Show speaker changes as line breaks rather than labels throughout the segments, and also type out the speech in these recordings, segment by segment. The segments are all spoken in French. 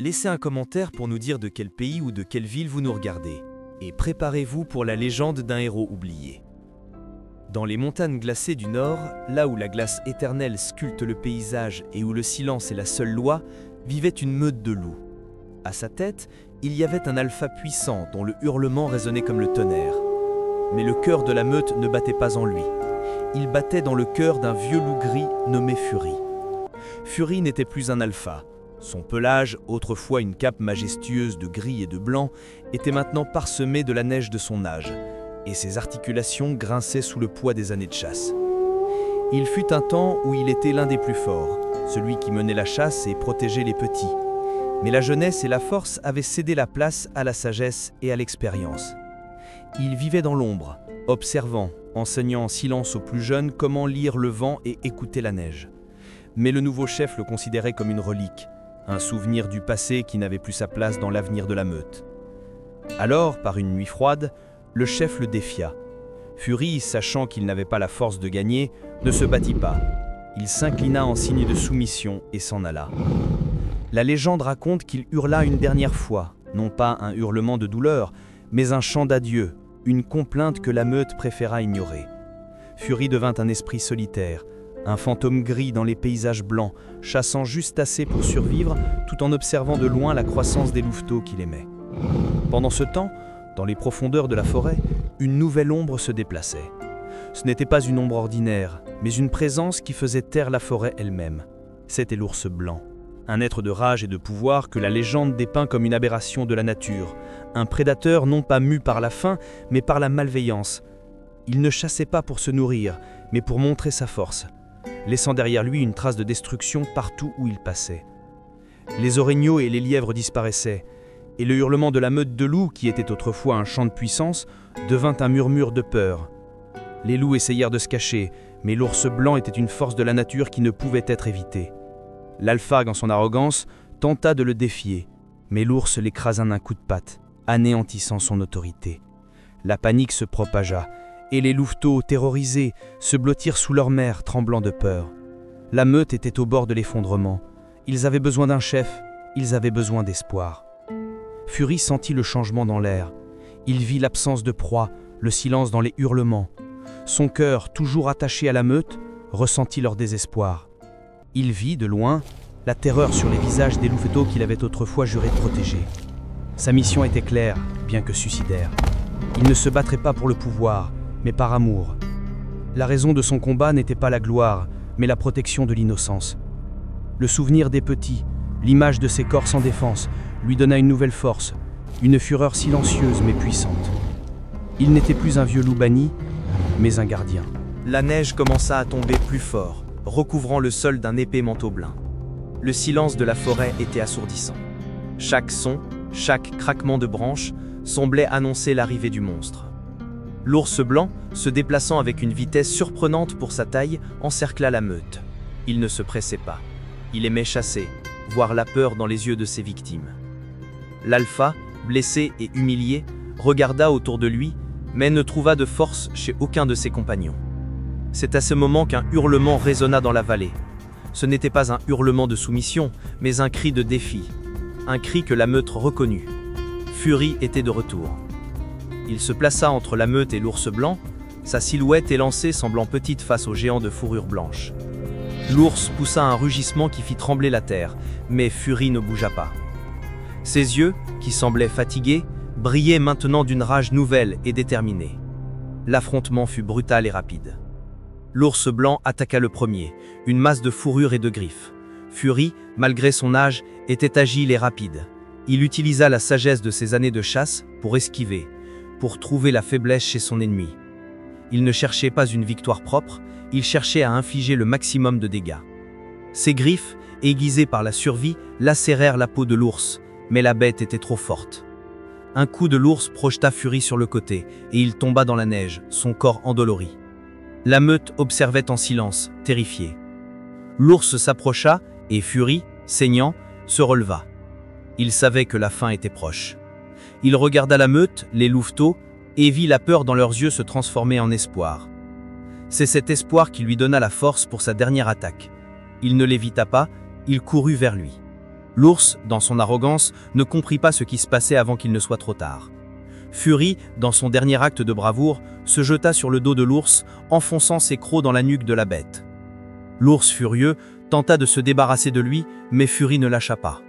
laissez un commentaire pour nous dire de quel pays ou de quelle ville vous nous regardez. Et préparez-vous pour la légende d'un héros oublié. Dans les montagnes glacées du Nord, là où la glace éternelle sculpte le paysage et où le silence est la seule loi, vivait une meute de loups. À sa tête, il y avait un alpha puissant dont le hurlement résonnait comme le tonnerre. Mais le cœur de la meute ne battait pas en lui. Il battait dans le cœur d'un vieux loup gris nommé Fury. Fury n'était plus un alpha. Son pelage, autrefois une cape majestueuse de gris et de blanc, était maintenant parsemé de la neige de son âge, et ses articulations grinçaient sous le poids des années de chasse. Il fut un temps où il était l'un des plus forts, celui qui menait la chasse et protégeait les petits. Mais la jeunesse et la force avaient cédé la place à la sagesse et à l'expérience. Il vivait dans l'ombre, observant, enseignant en silence aux plus jeunes comment lire le vent et écouter la neige. Mais le nouveau chef le considérait comme une relique, un souvenir du passé qui n'avait plus sa place dans l'avenir de la meute. Alors, par une nuit froide, le chef le défia. Fury, sachant qu'il n'avait pas la force de gagner, ne se battit pas. Il s'inclina en signe de soumission et s'en alla. La légende raconte qu'il hurla une dernière fois, non pas un hurlement de douleur, mais un chant d'adieu, une complainte que la meute préféra ignorer. Fury devint un esprit solitaire, un fantôme gris dans les paysages blancs, chassant juste assez pour survivre, tout en observant de loin la croissance des louveteaux qu'il aimait. Pendant ce temps, dans les profondeurs de la forêt, une nouvelle ombre se déplaçait. Ce n'était pas une ombre ordinaire, mais une présence qui faisait taire la forêt elle-même. C'était l'ours blanc. Un être de rage et de pouvoir que la légende dépeint comme une aberration de la nature, un prédateur non pas mu par la faim, mais par la malveillance. Il ne chassait pas pour se nourrir, mais pour montrer sa force, laissant derrière lui une trace de destruction partout où il passait. Les orignaux et les lièvres disparaissaient, et le hurlement de la meute de loups, qui était autrefois un chant de puissance, devint un murmure de peur. Les loups essayèrent de se cacher, mais l'ours blanc était une force de la nature qui ne pouvait être évitée. L'alpha, en son arrogance, tenta de le défier, mais l'ours l'écrasa d'un coup de patte, anéantissant son autorité. La panique se propagea, et les louveteaux, terrorisés, se blottirent sous leur mère, tremblant de peur. La meute était au bord de l'effondrement. Ils avaient besoin d'un chef, ils avaient besoin d'espoir. Fury sentit le changement dans l'air. Il vit l'absence de proie, le silence dans les hurlements. Son cœur, toujours attaché à la meute, ressentit leur désespoir. Il vit, de loin, la terreur sur les visages des louveteaux qu'il avait autrefois juré de protéger. Sa mission était claire, bien que suicidaire. Il ne se battrait pas pour le pouvoir, mais par amour. La raison de son combat n'était pas la gloire, mais la protection de l'innocence. Le souvenir des petits, l'image de ses corps sans défense, lui donna une nouvelle force, une fureur silencieuse mais puissante. Il n'était plus un vieux loup banni, mais un gardien.
La neige commença à tomber plus fort, recouvrant le sol d'un épais manteau blanc. Le silence de la forêt était assourdissant. Chaque son, chaque craquement de branches, semblait annoncer l'arrivée du monstre. L'ours blanc, se déplaçant avec une vitesse surprenante pour sa taille, encercla la meute. Il ne se pressait pas. Il aimait chasser, voir la peur dans les yeux de ses victimes. L'alpha, blessé et humilié, regarda autour de lui, mais ne trouva de force chez aucun de ses compagnons. C'est à ce moment qu'un hurlement résonna dans la vallée. Ce n'était pas un hurlement de soumission, mais un cri de défi. Un cri que la meute reconnut. Fury était de retour. Il se plaça entre la meute et l'ours blanc, sa silhouette élancée semblant petite face au géant de fourrure blanche. L'ours poussa un rugissement qui fit trembler la terre, mais Fury ne bougea pas. Ses yeux, qui semblaient fatigués, brillaient maintenant d'une rage nouvelle et déterminée. L'affrontement fut brutal et rapide. L'ours blanc attaqua le premier, une masse de fourrure et de griffes. Fury, malgré son âge, était agile et rapide. Il utilisa la sagesse de ses années de chasse pour esquiver, pour trouver la faiblesse chez son ennemi. Il ne cherchait pas une victoire propre, il cherchait à infliger le maximum de dégâts. Ses griffes, aiguisées par la survie, lacérèrent la peau de l'ours, mais la bête était trop forte. Un coup de l'ours projeta Fury sur le côté, et il tomba dans la neige, son corps endolori. La meute observait en silence, terrifiée. L'ours s'approcha, et Fury, saignant, se releva. Il savait que la fin était proche. Il regarda la meute, les louveteaux, et vit la peur dans leurs yeux se transformer en espoir. C'est cet espoir qui lui donna la force pour sa dernière attaque. Il ne l'évita pas, il courut vers lui. L'ours, dans son arrogance, ne comprit pas ce qui se passait avant qu'il ne soit trop tard. Fury, dans son dernier acte de bravoure, se jeta sur le dos de l'ours, enfonçant ses crocs dans la nuque de la bête. L'ours, furieux, tenta de se débarrasser de lui, mais Fury ne lâcha pas.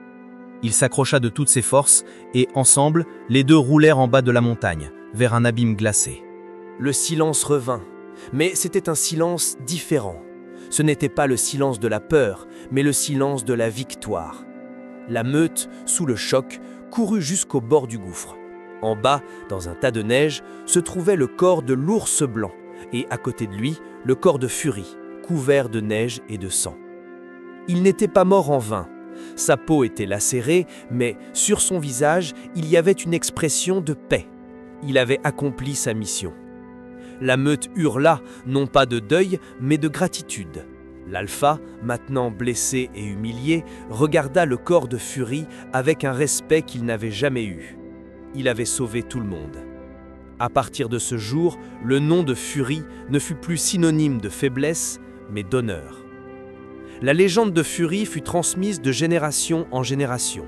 Il s'accrocha de toutes ses forces, et ensemble, les deux roulèrent en bas de la montagne, vers un abîme glacé.
Le silence revint, mais c'était un silence différent. Ce n'était pas le silence de la peur, mais le silence de la victoire. La meute, sous le choc, courut jusqu'au bord du gouffre. En bas, dans un tas de neige, se trouvait le corps de l'ours blanc, et à côté de lui, le corps de Fury, couvert de neige et de sang. Il n'était pas mort en vain. Sa peau était lacérée, mais sur son visage, il y avait une expression de paix. Il avait accompli sa mission. La meute hurla, non pas de deuil, mais de gratitude. L'alpha, maintenant blessé et humilié, regarda le corps de Fury avec un respect qu'il n'avait jamais eu. Il avait sauvé tout le monde. À partir de ce jour, le nom de Fury ne fut plus synonyme de faiblesse, mais d'honneur. La légende de Fury fut transmise de génération en génération.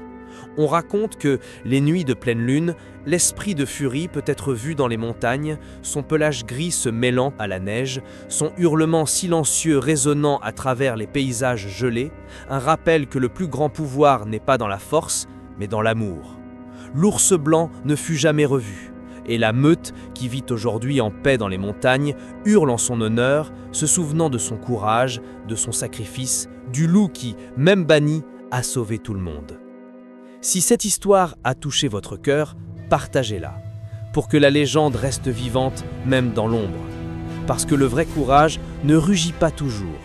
On raconte que, les nuits de pleine lune, l'esprit de Fury peut être vu dans les montagnes, son pelage gris se mêlant à la neige, son hurlement silencieux résonnant à travers les paysages gelés, un rappel que le plus grand pouvoir n'est pas dans la force, mais dans l'amour. L'ours blanc ne fut jamais revu, et la meute, qui vit aujourd'hui en paix dans les montagnes, hurle en son honneur, se souvenant de son courage, de son sacrifice, du loup qui, même banni, a sauvé tout le monde. Si cette histoire a touché votre cœur, partagez-la, pour que la légende reste vivante même dans l'ombre. Parce que le vrai courage ne rugit pas toujours.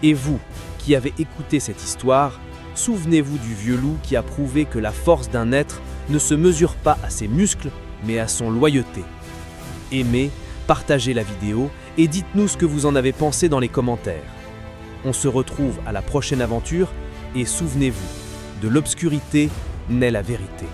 Et vous, qui avez écouté cette histoire, souvenez-vous du vieux loup qui a prouvé que la force d'un être ne se mesure pas à ses muscles, mais à son loyauté. Aimez, partagez la vidéo et dites-nous ce que vous en avez pensé dans les commentaires. On se retrouve à la prochaine aventure et souvenez-vous, de l'obscurité naît la vérité.